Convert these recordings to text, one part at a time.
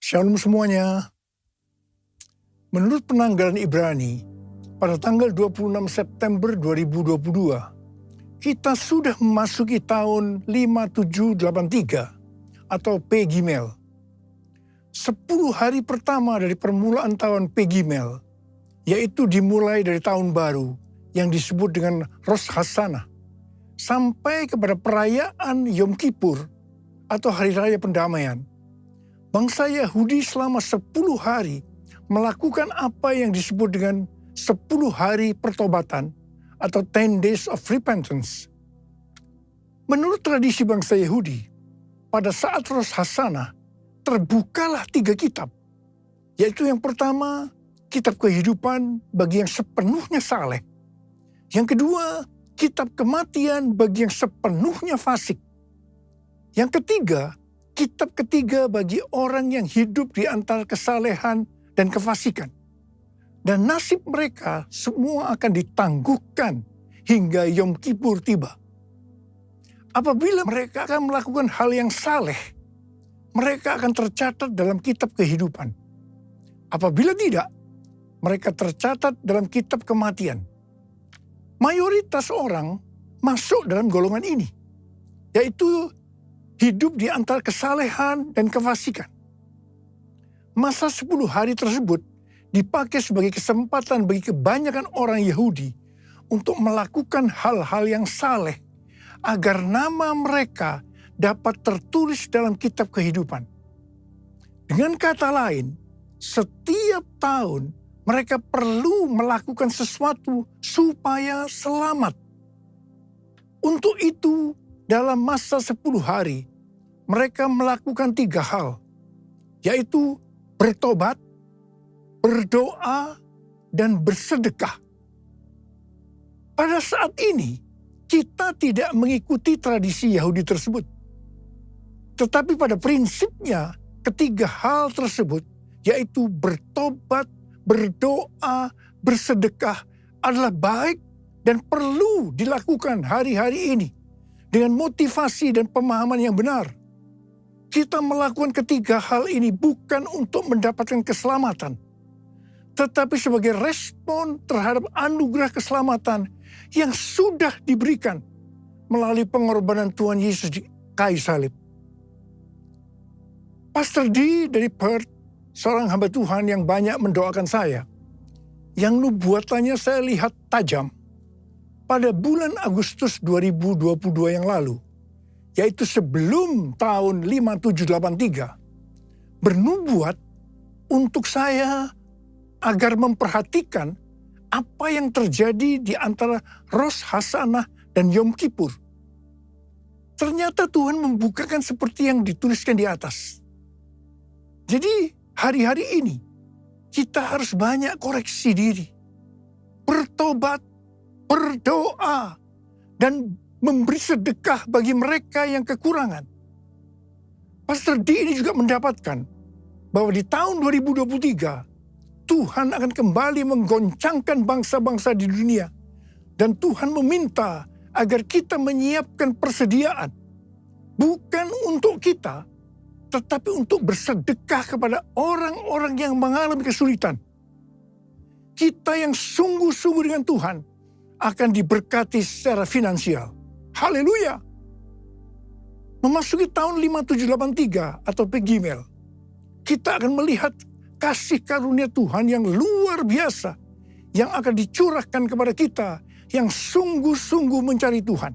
Shalom semuanya. Menurut penanggalan Ibrani, pada tanggal 26 September 2022, kita sudah memasuki tahun 5783 atau P Gimel. 10 hari pertama dari permulaan tahun P Gimel, yaitu dimulai dari tahun baru yang disebut dengan Rosh Hashanah, sampai kepada perayaan Yom Kippur atau Hari Raya Pendamaian. Bangsa Yahudi selama 10 hari melakukan apa yang disebut dengan 10 hari pertobatan atau 10 days of repentance. Menurut tradisi bangsa Yahudi, pada saat Rosh Hashanah terbukalah 3 kitab, yaitu yang pertama, kitab kehidupan bagi yang sepenuhnya saleh. Yang kedua, kitab kematian bagi yang sepenuhnya fasik. Yang ketiga, kitab ketiga bagi orang yang hidup di antara kesalehan dan kefasikan. Dan nasib mereka semua akan ditangguhkan hingga Yom Kippur tiba. Apabila mereka akan melakukan hal yang saleh, mereka akan tercatat dalam kitab kehidupan. Apabila tidak, mereka tercatat dalam kitab kematian. Mayoritas orang masuk dalam golongan ini, yaitu hidup di antara kesalehan dan kefasikan. Masa 10 hari tersebut dipakai sebagai kesempatan bagi kebanyakan orang Yahudi untuk melakukan hal-hal yang saleh agar nama mereka dapat tertulis dalam kitab kehidupan. Dengan kata lain, setiap tahun mereka perlu melakukan sesuatu supaya selamat. Untuk itu, dalam masa 10 hari, mereka melakukan 3 hal, yaitu bertobat, berdoa, dan bersedekah. Pada saat ini, kita tidak mengikuti tradisi Yahudi tersebut. Tetapi pada prinsipnya, ketiga hal tersebut, yaitu bertobat, berdoa, bersedekah, adalah baik dan perlu dilakukan hari-hari ini dengan motivasi dan pemahaman yang benar. Kita melakukan ketiga hal ini bukan untuk mendapatkan keselamatan, tetapi sebagai respon terhadap anugerah keselamatan yang sudah diberikan melalui pengorbanan Tuhan Yesus di kayu salib. Pastor D dari Perth, seorang hamba Tuhan yang banyak mendoakan saya, yang nubuatannya saya lihat tajam pada bulan Agustus 2022 yang lalu, yaitu sebelum tahun 5783, bernubuat untuk saya agar memperhatikan apa yang terjadi di antara Rosh Hashanah dan Yom Kippur. Ternyata Tuhan membukakan seperti yang dituliskan di atas. Jadi hari-hari ini kita harus banyak koreksi diri, bertobat, berdoa, dan memberi sedekah bagi mereka yang kekurangan. Pastor D ini juga mendapatkan bahwa di tahun 2023, Tuhan akan kembali menggoncangkan bangsa-bangsa di dunia. Dan Tuhan meminta agar kita menyiapkan persediaan. Bukan untuk kita, tetapi untuk bersedekah kepada orang-orang yang mengalami kesulitan. Kita yang sungguh-sungguh dengan Tuhan akan diberkati secara finansial. Haleluya! Memasuki tahun 5783 atau P Gimel, kita akan melihat kasih karunia Tuhan yang luar biasa yang akan dicurahkan kepada kita yang sungguh-sungguh mencari Tuhan.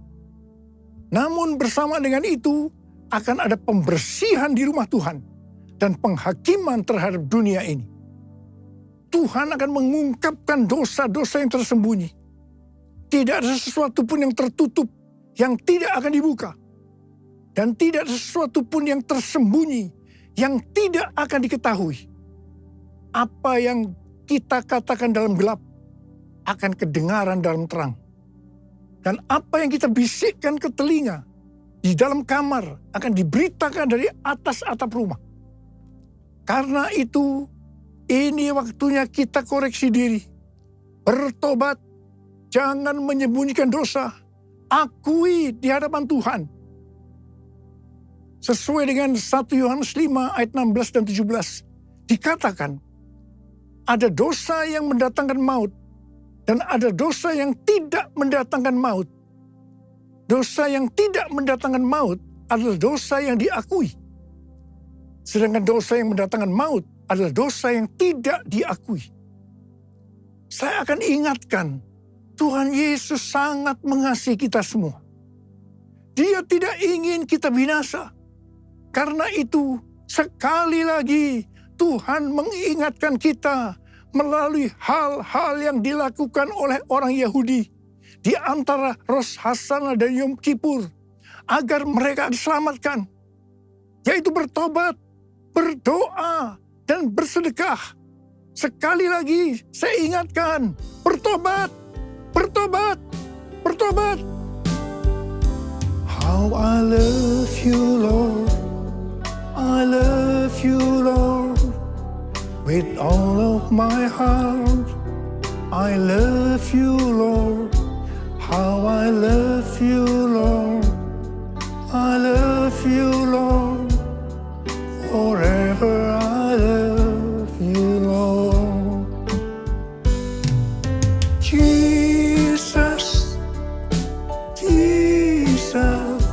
Namun bersama dengan itu akan ada pembersihan di rumah Tuhan dan penghakiman terhadap dunia ini. Tuhan akan mengungkapkan dosa-dosa yang tersembunyi. Tidak ada sesuatu pun yang tertutup yang tidak akan dibuka. Dan tidak ada sesuatu pun yang tersembunyi yang tidak akan diketahui. Apa yang kita katakan dalam gelap akan kedengaran dalam terang. Dan apa yang kita bisikkan ke telinga di dalam kamar akan diberitakan dari atas atap rumah. Karena itu, ini waktunya kita koreksi diri. Bertobat, jangan menyembunyikan dosa. Akui di hadapan Tuhan. Sesuai dengan 1 Yohanes 5 ayat 16 dan 17. Dikatakan, ada dosa yang mendatangkan maut dan ada dosa yang tidak mendatangkan maut. Dosa yang tidak mendatangkan maut adalah dosa yang diakui. Sedangkan dosa yang mendatangkan maut adalah dosa yang tidak diakui. Saya akan ingatkan, Tuhan Yesus sangat mengasihi kita semua. Dia tidak ingin kita binasa. Karena itu, sekali lagi Tuhan mengingatkan kita melalui hal-hal yang dilakukan oleh orang Yahudi di antara Rosh Hashanah dan Yom Kippur agar mereka diselamatkan, yaitu bertobat, berdoa, dan bersedekah. Sekali lagi saya ingatkan, bertobat, bertobat, bertobat. How I love you, Lord. I love you, Lord, with all of my heart. I love you, Lord. How I love you, Lord. I love you, Lord. Forever I love you, Lord. Jesus, Jesus,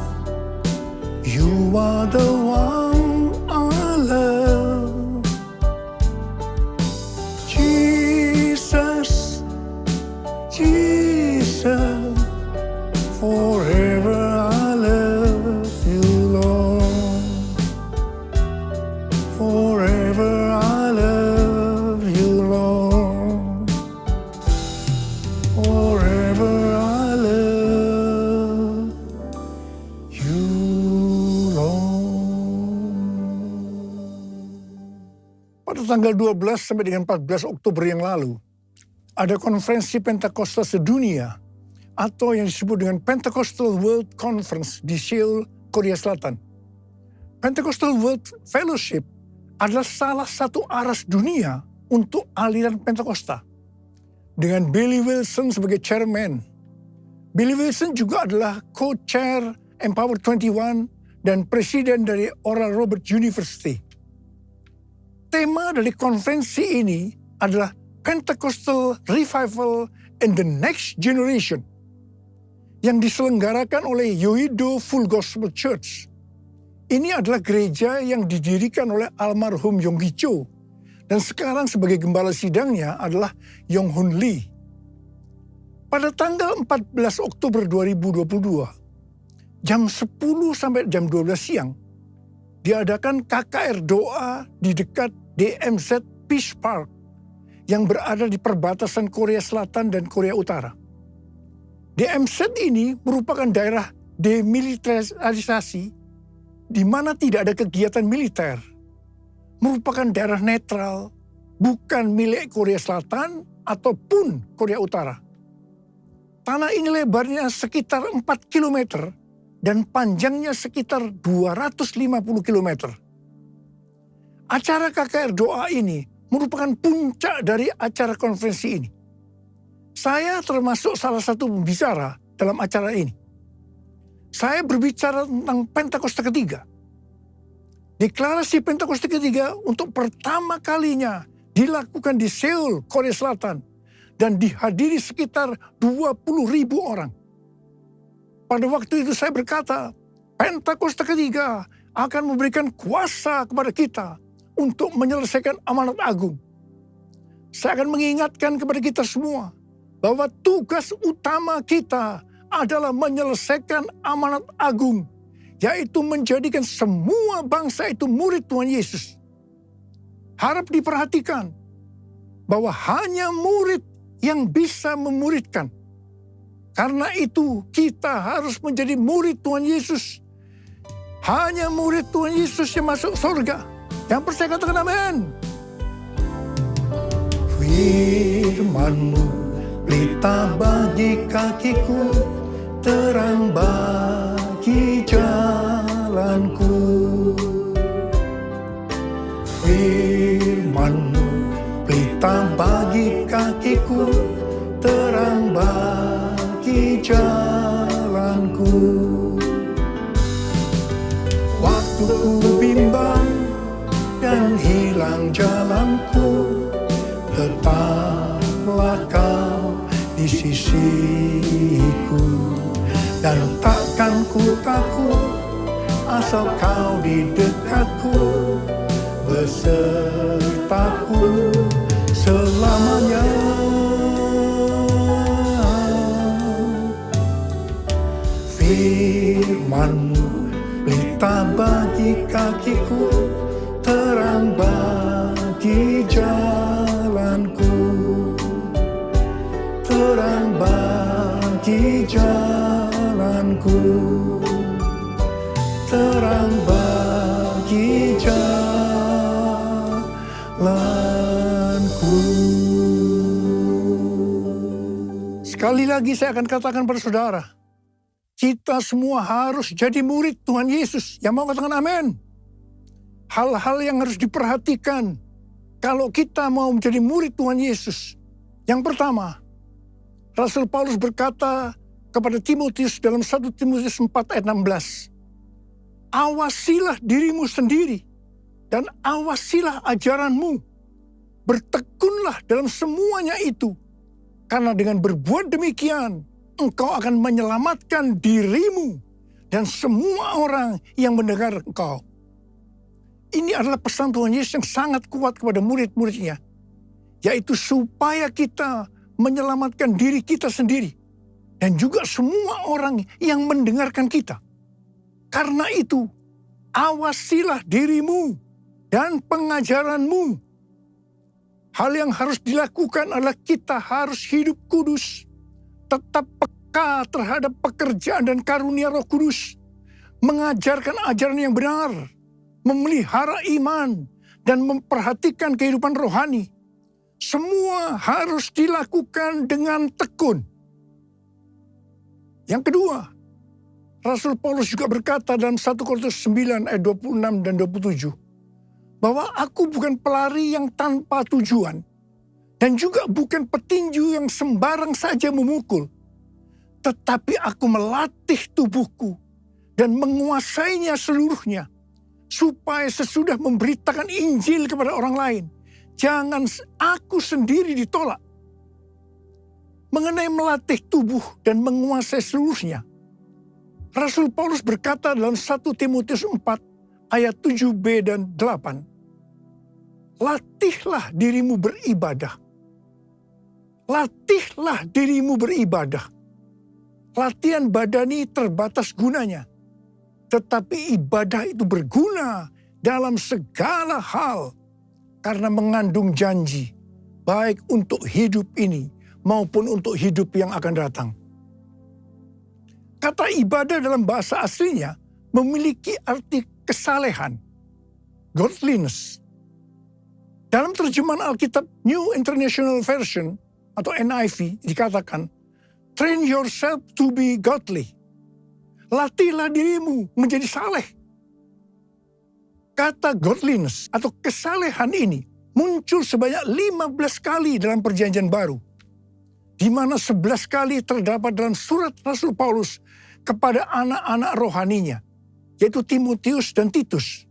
you are the one I love. Jesus, Jesus, forever I love you, Lord. Forever I love you, Lord. Forever I love you, Lord. Pada tanggal 12 sampai dengan 14 Oktober yang lalu, ada konferensi Pentakosta sedunia atau yang disebut dengan Pentecostal World Conference di Seoul, Korea Selatan. Pentecostal World Fellowship adalah salah satu aras dunia untuk aliran Pentakosta. Dengan Billy Wilson sebagai chairman. Billy Wilson juga adalah co-chair Empower 21 dan presiden dari Oral Roberts University. Tema dari konferensi ini adalah Pentecostal Revival in the Next Generation yang diselenggarakan oleh Yoido Full Gospel Church. Ini adalah gereja yang didirikan oleh almarhum Yonggi Cho dan sekarang sebagai gembala sidangnya adalah Yong Hun Lee. Pada tanggal 14 Oktober 2022, jam 10 sampai jam 12 siang, diadakan KKR doa di dekat DMZ Peace Park yang berada di perbatasan Korea Selatan dan Korea Utara. DMZ ini merupakan daerah demilitarisasi di mana tidak ada kegiatan militer. Merupakan daerah netral, bukan milik Korea Selatan ataupun Korea Utara. Tanah ini lebarnya sekitar 4 km dan panjangnya sekitar 250 km. Acara KKR doa ini merupakan puncak dari acara konferensi ini. Saya termasuk salah satu pembicara dalam acara ini. Saya berbicara tentang Pentakosta ketiga. Deklarasi Pentakosta ketiga untuk pertama kalinya dilakukan di Seoul, Korea Selatan, dan dihadiri sekitar 20.000 orang. Pada waktu itu saya berkata, Pentakosta ketiga akan memberikan kuasa kepada kita untuk menyelesaikan amanat agung. Saya akan mengingatkan kepada kita semua bahwa tugas utama kita adalah menyelesaikan amanat agung, yaitu menjadikan semua bangsa itu murid Tuhan Yesus. Harap diperhatikan bahwa hanya murid yang bisa memuridkan. Karena itu kita harus menjadi murid Tuhan Yesus. Hanya murid Tuhan Yesus yang masuk surga. Yang percaya katakan amin. Firman-Mu pelita bagi kakiku, terang bagi jalanku. Firman-Mu pelita bagi kakiku, terang bagi jalanku. Waktu dan takkan ku takut asal kau di dekatku, besertaku selamanya. Firman-Mu pelita bagi kakiku, terang bagi jalanku, terang bagi jalanku, terang bagi jalanku. Sekali lagi saya akan katakan pada saudara, kita semua harus jadi murid Tuhan Yesus. Yang mau katakan amin. Hal-hal yang harus diperhatikan kalau kita mau menjadi murid Tuhan Yesus. Yang pertama, Rasul Paulus berkata kepada Timotius dalam 1 Timotius 4 ayat 16. Awasilah dirimu sendiri dan awasilah ajaranmu. Bertekunlah dalam semuanya itu. Karena dengan berbuat demikian, engkau akan menyelamatkan dirimu dan semua orang yang mendengar engkau. Ini adalah pesan Tuhan Yesus yang sangat kuat kepada murid-muridnya. Yaitu supaya kita menyelamatkan diri kita sendiri. Dan juga semua orang yang mendengarkan kita. Karena itu, awasilah dirimu dan pengajaranmu. Hal yang harus dilakukan adalah kita harus hidup kudus. Tetap peka terhadap pekerjaan dan karunia Roh Kudus. Mengajarkan ajaran yang benar. Memelihara iman. Dan memperhatikan kehidupan rohani. Semua harus dilakukan dengan tekun. Yang kedua, Rasul Paulus juga berkata dalam 1 Korintus 9 ayat 26 dan 27. Bahwa aku bukan pelari yang tanpa tujuan. Dan juga bukan petinju yang sembarang saja memukul. Tetapi aku melatih tubuhku dan menguasainya seluruhnya. Supaya sesudah memberitakan Injil kepada orang lain, jangan aku sendiri ditolak. Mengenai melatih tubuh dan menguasai seluruhnya. Rasul Paulus berkata dalam 1 Timotius 4 ayat 7b dan 8. Latihlah dirimu beribadah. Latihlah dirimu beribadah. Latihan badani terbatas gunanya. Tetapi ibadah itu berguna dalam segala hal. Karena mengandung janji. Baik untuk hidup ini maupun untuk hidup yang akan datang. Kata ibadah dalam bahasa aslinya memiliki arti kesalehan. Godliness. Dalam terjemahan Alkitab New International Version atau NIV dikatakan, train yourself to be godly. Latihlah dirimu menjadi saleh. Kata godliness atau kesalehan ini muncul sebanyak 15 kali dalam perjanjian baru. Di mana 11 kali terdapat dalam surat Rasul Paulus kepada anak-anak rohaninya, yaitu Timotius dan Titus.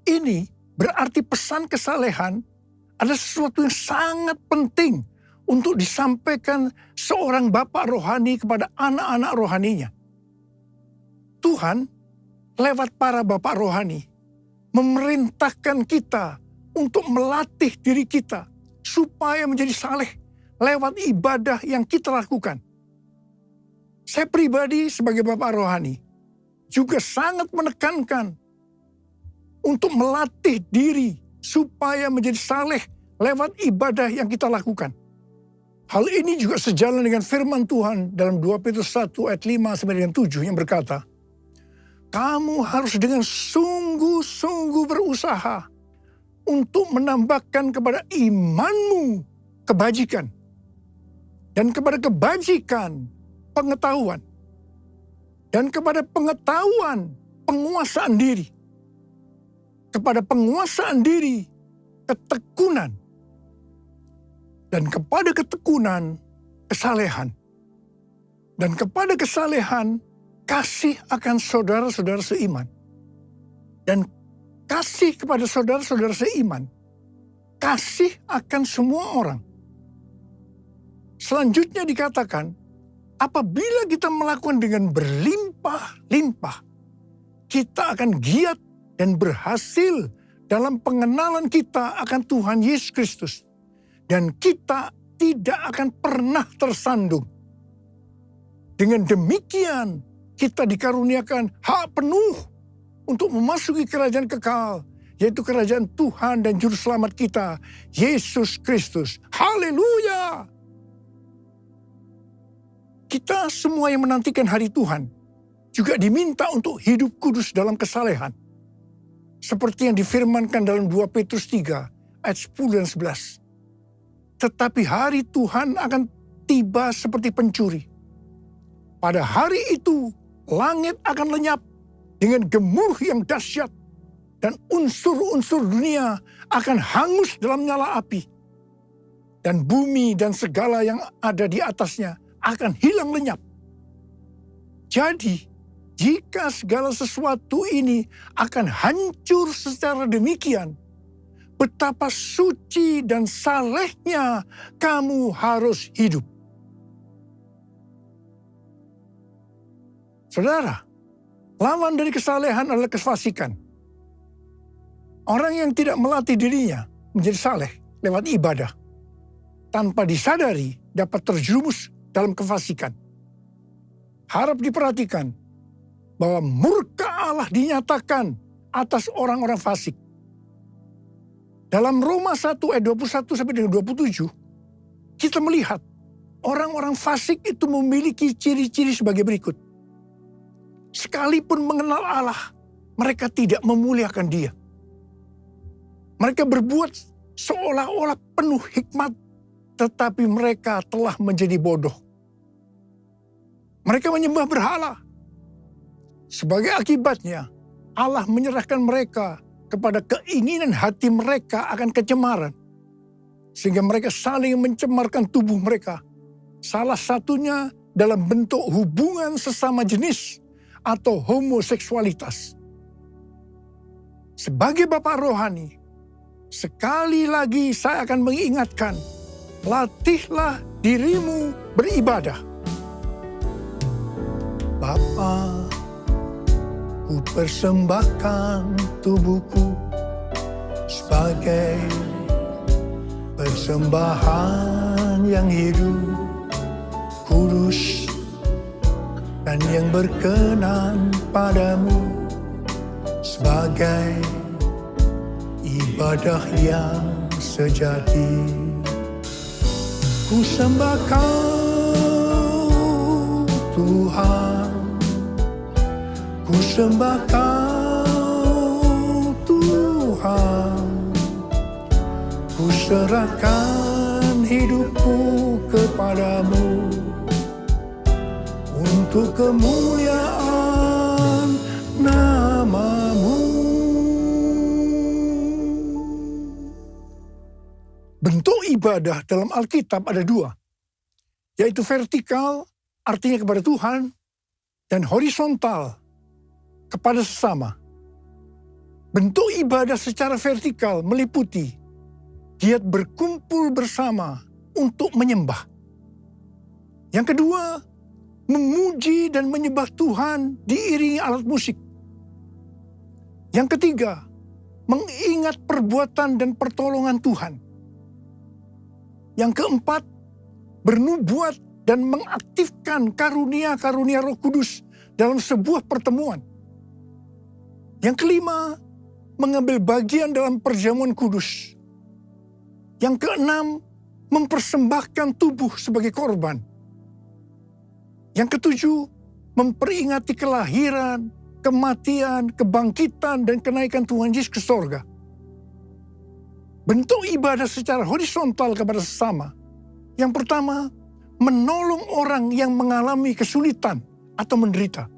Ini berarti pesan kesalehan adalah sesuatu yang sangat penting untuk disampaikan seorang bapak rohani kepada anak-anak rohaninya. Tuhan lewat para bapak rohani memerintahkan kita untuk melatih diri kita supaya menjadi saleh lewat ibadah yang kita lakukan. Saya pribadi sebagai bapak rohani juga sangat menekankan untuk melatih diri supaya menjadi saleh lewat ibadah yang kita lakukan. Hal ini juga sejalan dengan firman Tuhan dalam 2 Petrus 1 ayat 5 sampai dengan 7 yang berkata, kamu harus dengan sungguh-sungguh berusaha untuk menambahkan kepada imanmu kebajikan. Dan kepada kebajikan pengetahuan. Dan kepada pengetahuan penguasaan diri. Kepada penguasaan diri ketekunan. Dan kepada ketekunan kesalehan. Dan kepada kesalehan kasih akan saudara-saudara seiman. Dan kasih kepada saudara-saudara seiman. Kasih akan semua orang. Selanjutnya dikatakan, apabila kita melakukan dengan berlimpah-limpah, kita akan giat dan berhasil dalam pengenalan kita akan Tuhan Yesus Kristus. Dan kita tidak akan pernah tersandung. Dengan demikian, kita dikaruniakan hak penuh untuk memasuki kerajaan kekal, yaitu kerajaan Tuhan dan Juru Selamat kita, Yesus Kristus. Haleluya! Kita semua yang menantikan hari Tuhan juga diminta untuk hidup kudus dalam kesalehan. Seperti yang difirmankan dalam 2 Petrus 3 ayat 10 dan 11. Tetapi hari Tuhan akan tiba seperti pencuri. Pada hari itu langit akan lenyap dengan gemuruh yang dahsyat dan unsur-unsur dunia akan hangus dalam nyala api. Dan bumi dan segala yang ada di atasnya akan hilang lenyap. Jadi, jika segala sesuatu ini akan hancur secara demikian, betapa suci dan salehnya kamu harus hidup. Saudara, lawan dari kesalehan adalah kefasikan. Orang yang tidak melatih dirinya menjadi saleh lewat ibadah, tanpa disadari dapat terjerumus dalam kefasikan. Harap diperhatikan bahwa murka Allah dinyatakan atas orang-orang fasik. Dalam Roma 1 ayat 21 sampai dengan 27, kita melihat orang-orang fasik itu memiliki ciri-ciri sebagai berikut. Sekalipun mengenal Allah, mereka tidak memuliakan Dia. Mereka berbuat seolah-olah penuh hikmat, tetapi mereka telah menjadi bodoh. Mereka menyembah berhala. Sebagai akibatnya, Allah menyerahkan mereka kepada keinginan hati mereka akan kecemaran. Sehingga mereka saling mencemarkan tubuh mereka. Salah satunya dalam bentuk hubungan sesama jenis atau homoseksualitas. Sebagai Bapak rohani, sekali lagi saya akan mengingatkan, latihlah dirimu beribadah. Bapa, ku persembahkan tubuhku sebagai persembahan yang hidup, kudus, dan yang berkenan padamu, sebagai ibadah yang sejati. Ku sembah Kau Tuhan, ku sembah Kau Tuhan, ku serahkan hidupku kepadamu untuk kemuliaan nama-Mu. Bentuk ibadah dalam Alkitab ada dua, yaitu vertikal, artinya kepada Tuhan, dan horizontal, kepada sesama. Bentuk ibadah secara vertikal meliputi giat berkumpul bersama untuk menyembah. Yang kedua, memuji dan menyembah Tuhan diiringi alat musik. Yang ketiga, mengingat perbuatan dan pertolongan Tuhan. Yang keempat, bernubuat dan mengaktifkan karunia-karunia Roh Kudus dalam sebuah pertemuan. Yang kelima, mengambil bagian dalam perjamuan kudus. Yang keenam, mempersembahkan tubuh sebagai korban. Yang ketujuh, memperingati kelahiran, kematian, kebangkitan, dan kenaikan Tuhan Yesus ke sorga. Bentuk ibadah secara horizontal kepada sesama. Yang pertama, menolong orang yang mengalami kesulitan atau menderita.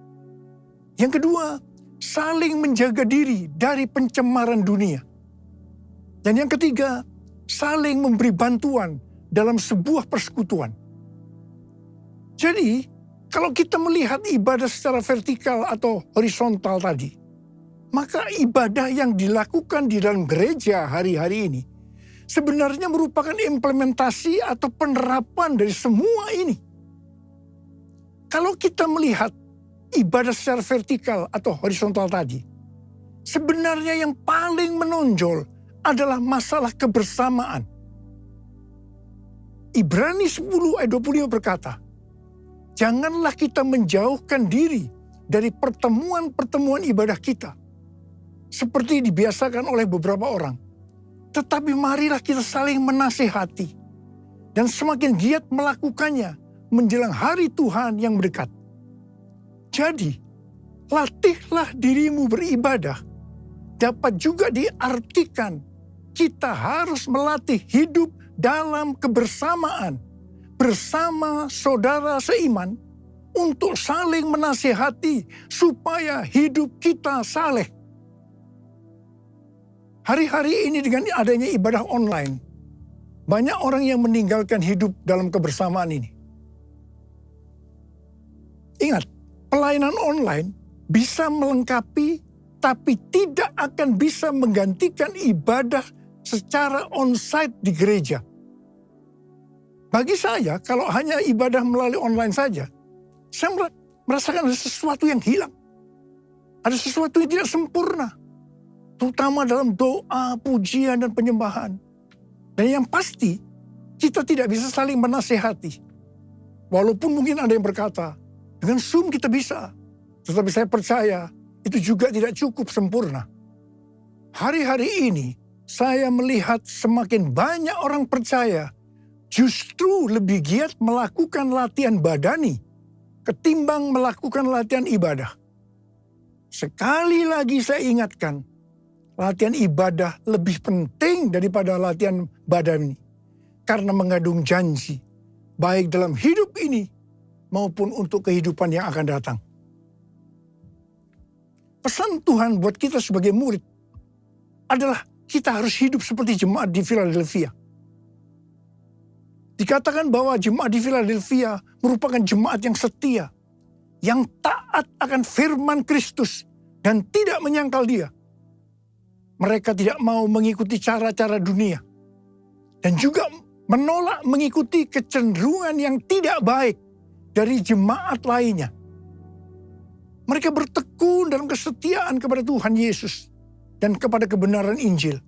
Yang kedua, saling menjaga diri dari pencemaran dunia. Dan yang ketiga, saling memberi bantuan dalam sebuah persekutuan. Jadi, kalau kita melihat ibadah secara vertikal atau horizontal tadi, maka ibadah yang dilakukan di dalam gereja hari-hari ini sebenarnya merupakan implementasi atau penerapan dari semua ini. Kalau kita melihat ibadah secara vertikal atau horizontal tadi, sebenarnya yang paling menonjol adalah masalah kebersamaan. Ibrani 10 ayat 25 berkata, janganlah kita menjauhkan diri dari pertemuan-pertemuan ibadah kita, seperti dibiasakan oleh beberapa orang. Tetapi marilah kita saling menasihati, dan semakin giat melakukannya menjelang hari Tuhan yang mendekat. Jadi, latihlah dirimu beribadah dapat juga diartikan kita harus melatih hidup dalam kebersamaan bersama saudara seiman untuk saling menasihati supaya hidup kita saleh. Hari-hari ini dengan adanya ibadah online, banyak orang yang meninggalkan hidup dalam kebersamaan ini. Ingat, pelayanan online bisa melengkapi tapi tidak akan bisa menggantikan ibadah secara onsite di gereja. Bagi saya, kalau hanya ibadah melalui online saja, saya merasakan ada sesuatu yang hilang. Ada sesuatu yang tidak sempurna. Terutama dalam doa, pujian, dan penyembahan. Dan yang pasti, kita tidak bisa saling menasehati. Walaupun mungkin ada yang berkata, dengan Zoom kita bisa. Tetapi saya percaya, itu juga tidak cukup sempurna. Hari-hari ini, saya melihat semakin banyak orang percaya justru lebih giat melakukan latihan badani ketimbang melakukan latihan ibadah. Sekali lagi saya ingatkan, latihan ibadah lebih penting daripada latihan badani karena mengandung janji baik dalam hidup ini maupun untuk kehidupan yang akan datang. Pesan Tuhan buat kita sebagai murid adalah kita harus hidup seperti jemaat di Philadelphia. Dikatakan bahwa jemaat di Philadelphia merupakan jemaat yang setia, yang taat akan firman Kristus dan tidak menyangkal Dia. Mereka tidak mau mengikuti cara-cara dunia dan juga menolak mengikuti kecenderungan yang tidak baik dari jemaat lainnya. Mereka bertekun dalam kesetiaan kepada Tuhan Yesus dan kepada kebenaran Injil.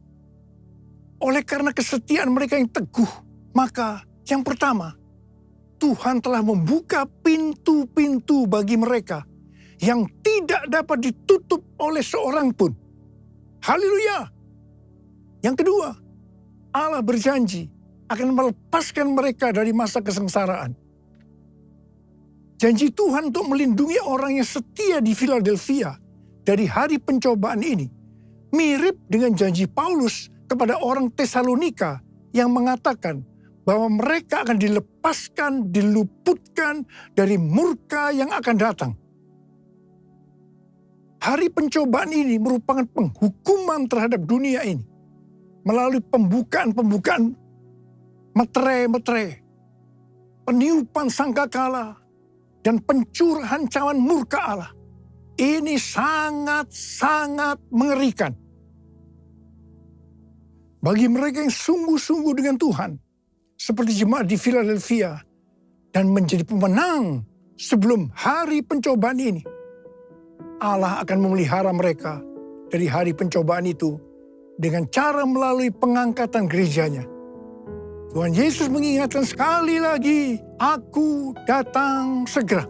Oleh karena kesetiaan mereka yang teguh, maka yang pertama, Tuhan telah membuka pintu-pintu bagi mereka yang tidak dapat ditutup oleh seorang pun. Haleluya! Yang kedua, Allah berjanji akan melepaskan mereka dari masa kesengsaraan. Janji Tuhan untuk melindungi orang yang setia di Philadelphia dari hari pencobaan ini mirip dengan janji Paulus kepada orang Tesalonika yang mengatakan bahwa mereka akan dilepaskan, diluputkan dari murka yang akan datang. Hari pencobaan ini merupakan penghukuman terhadap dunia ini melalui pembukaan meterai, peniupan sangkakala, dan pencurahan cawan murka Allah. Ini sangat-sangat mengerikan. Bagi mereka yang sungguh-sungguh dengan Tuhan, seperti jemaat di Philadelphia, dan menjadi pemenang sebelum hari pencobaan ini, Allah akan memelihara mereka dari hari pencobaan itu dengan cara melalui pengangkatan gerejanya. Tuhan Yesus mengingatkan sekali lagi, aku datang segera.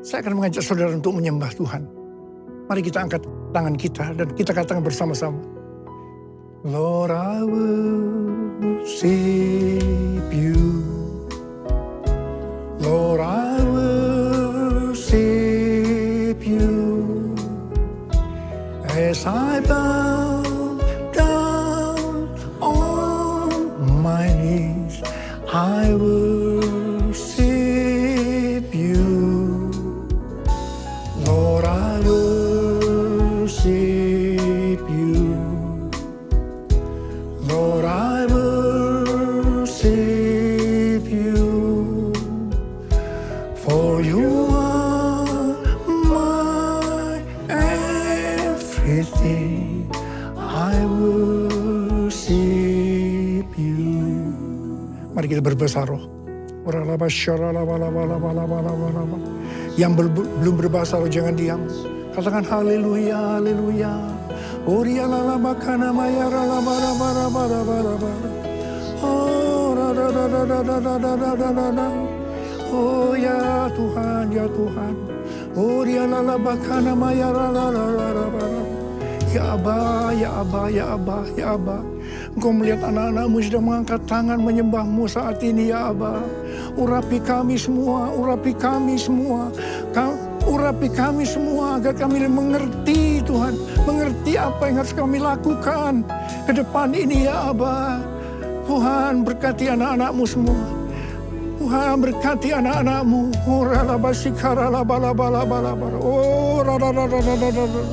Saya akan mengajak saudara untuk menyembah Tuhan. Mari kita angkat tangan kita dan kita katakan bersama-sama. Lord, I worship you. Lord, I worship you. As I bow down on my knees, I worship you. Lord, I worship you. Lord, I worship you. For you are my everything. I worship you. Mari kita berbahasa roh. Yang belum berbahasa roh jangan diam. Katakan haleluya, haleluya. Oria lala bakana maya rala bara bara bara bara bara. Oh ra ra ra ra ra ra ra ra ra ra ra. Oh ya Tuhan, ya Tuhan. Oria lala bakana maya rala rala rala bara. Ya Aba, ya Aba, ya Aba, ya Aba. Engkau melihat anak-anakmu sudah mengangkat tangan menyembahmu saat ini ya Aba. Urapi kami semua, urapi kami semua. Urapi kami semua agar kami mengerti Tuhan. Mengerti apa yang harus kami lakukan ke depan ini ya Aba. Tuhan berkati anak-anakmu semua. Tuhan berkati anak-anakmu. Oh ralabasikara labalabalabalabala. Oh rarararararara.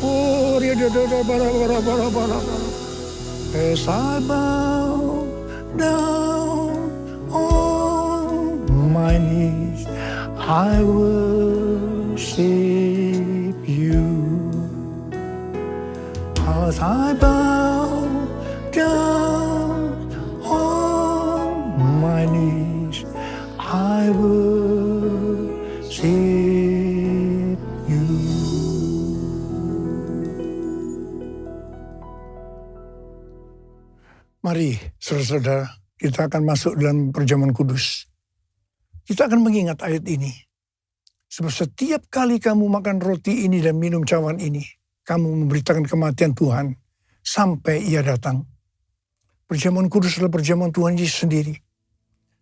Oh riadadadabalabalabalabalabala. As I bow down on my knees, I worship you. As I bow down on my knees, I worship you. Mari, saudara-saudara, kita akan masuk dalam perjamuan kudus. Kita akan mengingat ayat ini. Sebab setiap kali kamu makan roti ini dan minum cawan ini, kamu memberitakan kematian Tuhan sampai ia datang. Perjamuan kudus adalah perjamuan Tuhan Yesus sendiri.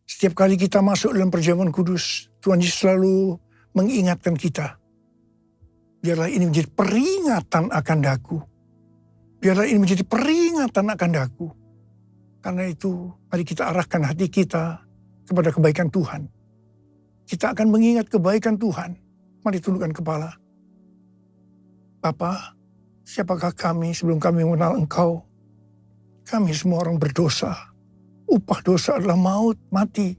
Setiap kali kita masuk dalam perjamuan kudus, Tuhan Yesus selalu mengingatkan kita. Biarlah ini menjadi peringatan akan daku. Biarlah ini menjadi peringatan akan daku. Karena itu, mari kita arahkan hati kita kepada kebaikan Tuhan. Kita akan mengingat kebaikan Tuhan. Mari tundukkan kepala. Bapa, siapakah kami sebelum kami mengenal Engkau? Kami semua orang berdosa. Upah dosa adalah maut, mati.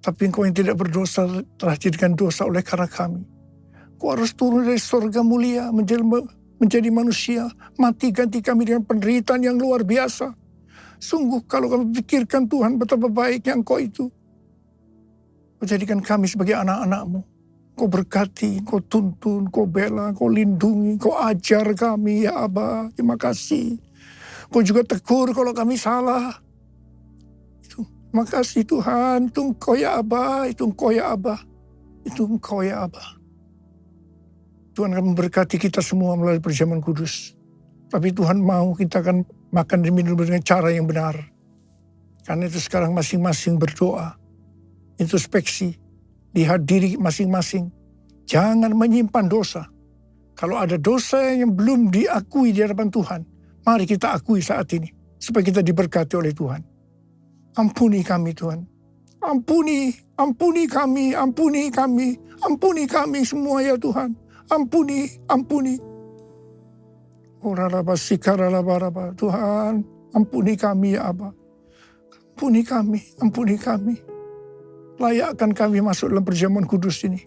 Tapi Engkau yang tidak berdosa telah jadikan dosa oleh karena kami. Engkau harus turun dari surga mulia menjadi manusia. Mati ganti kami dengan penderitaan yang luar biasa. Sungguh kalau kami pikirkan Tuhan betapa baiknya Engkau itu. Kau jadikan kami sebagai anak-anak-Mu. Kau berkati, Kau tuntun, Kau bela, Kau lindungi, Kau ajar kami ya Aba. Terima kasih. Kau juga tegur kalau kami salah. Terima kasih Tuhan. Itu Engkau ya Aba, itu Engkau ya Aba. Itu Engkau ya Aba. Tuhan akan memberkati kita semua melalui perjamuan kudus. Tapi Tuhan mau kita akan makan dan minum dengan cara yang benar. Karena itu sekarang masing-masing berdoa. Introspeksi. Lihat diri masing-masing. Jangan menyimpan dosa. Kalau ada dosa yang belum diakui di hadapan Tuhan, mari kita akui saat ini. Supaya kita diberkati oleh Tuhan. Ampuni kami Tuhan. Ampuni kami, ampuni kami. Ampuni kami semua ya Tuhan. Ampuni. Tuhan, ampuni kami ya Aba. Ampuni kami. Layakkan kami masuk dalam perjamuan kudus ini.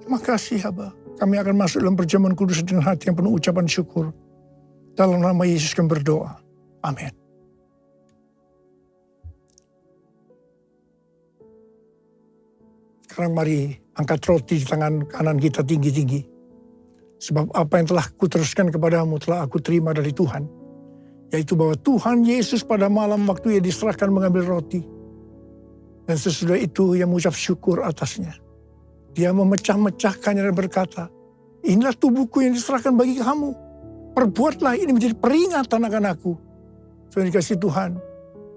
Terima kasih Aba. Kami akan masuk dalam perjamuan kudus dengan hati yang penuh ucapan syukur. Dalam nama Yesus kami berdoa. Amin. Sekarang mari angkat roti di tangan kanan kita tinggi-tinggi. Sebab apa yang telah kuteruskan kepadamu telah aku terima dari Tuhan. Yaitu bahwa Tuhan Yesus pada malam waktu ia diserahkan mengambil roti. Dan sesudah itu ia mengucap syukur atasnya. Dia memecah-mecahkannya dan berkata, inilah tubuhku yang diserahkan bagi kamu. Perbuatlah ini menjadi peringatan akan aku. Tuhan dikasih Tuhan.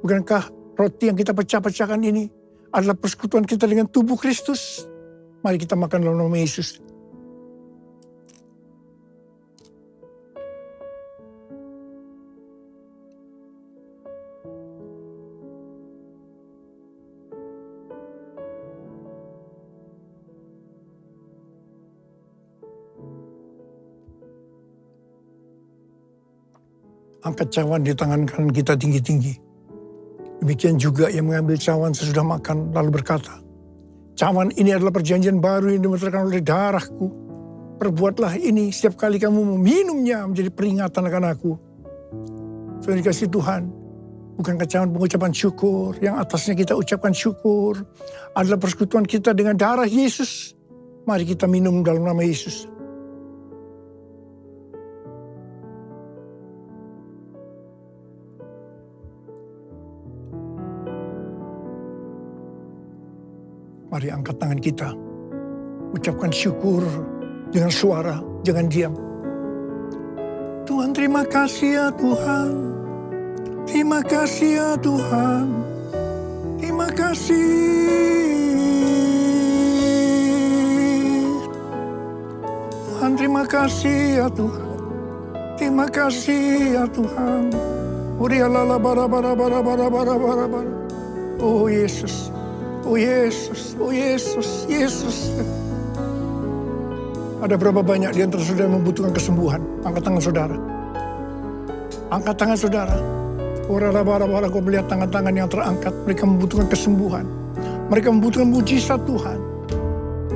Bukankah roti yang kita pecah-pecahkan ini adalah persekutuan kita dengan tubuh Kristus? Mari kita makan dalam nama Yesus. Angkat cawan di tangan kanan kita tinggi-tinggi. Demikian juga yang mengambil cawan sesudah makan lalu berkata, cawan ini adalah perjanjian baru yang dimeterkan oleh darahku. Perbuatlah ini setiap kali kamu meminumnya menjadi peringatan akan aku. Tuhan dikasih Tuhan. bukan kecaman pengucapan syukur. Yang atasnya kita ucapkan syukur adalah persekutuan kita dengan darah Yesus. Mari kita minum dalam nama Yesus. Mari angkat tangan kita. Ucapkan syukur dengan suara, jangan diam. Tuhan, terima kasih ya Tuhan. Terima kasih ya Tuhan. Terima kasih. Tuhan, terima kasih ya Tuhan. Terima kasih ya Tuhan. Urialala bara bara bara bara bara bara bara. Oh Yesus. Oh Yesus. Oh Yesus. Yesus. Ada berapa banyak di antara saudara yang membutuhkan kesembuhan? Angkat tangan saudara. Angkat tangan saudara. Ora-ora-ora, kau melihat tangan-tangan yang terangkat. Mereka membutuhkan kesembuhan. Mereka membutuhkan mujizat Tuhan.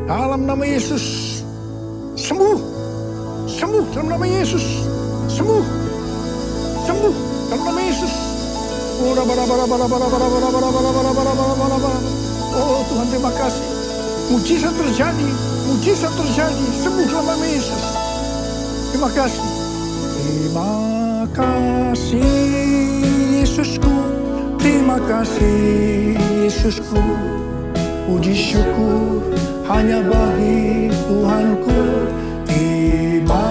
Dalam nama Yesus. Sembuh. Sembuh dalam nama Yesus. Sembuh. Sembuh dalam nama Yesus. Oh Tuhan, terima kasih. Mujizat terjadi. Mujizat terjadi. Sembuh dalam nama Yesus. Terima kasih. Terima kasih Yesusku. Terima kasih Yesusku. Puji syukur hanya bagi Tuhanku. Terima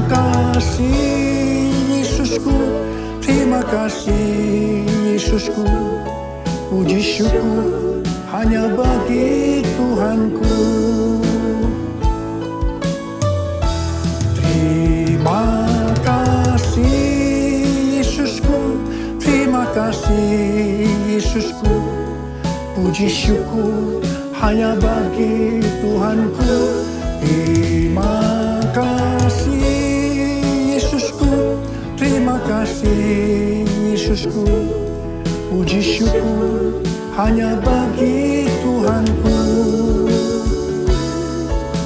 kasih Yesusku. Terima kasih Yesusku. Puji syukur hanya bagi Tuhanku. Terima kasih Yesusku. Terima kasih Yesusku. Puji syukur hanya bagi Tuhanku. Terima kasih Yesusku. Terima kasih Yesusku. Puji syukur hanya bagi Tuhanku.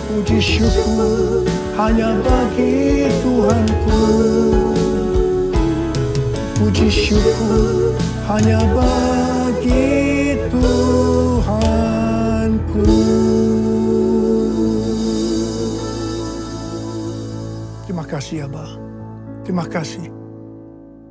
Puji syukur hanya bagi Tuhanku. Puji syukur hanya bagi Tuhanku. Terima kasih Abah. Terima kasih.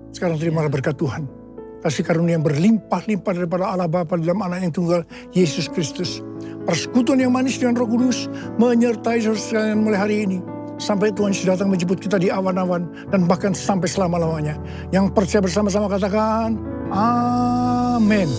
Sekarang terimalah berkat Tuhan. Kasih karunia yang berlimpah-limpah daripada Allah Bapa dalam Anak yang tunggal Yesus Kristus. Persekutuan yang manis dengan Roh Kudus menyertai saudara sekalian mulai hari ini. Sampai Tuhan Yesus datang menjemput kita di awan-awan dan bahkan sampai selama-lamanya. Yang percaya bersama-sama katakan, Amin.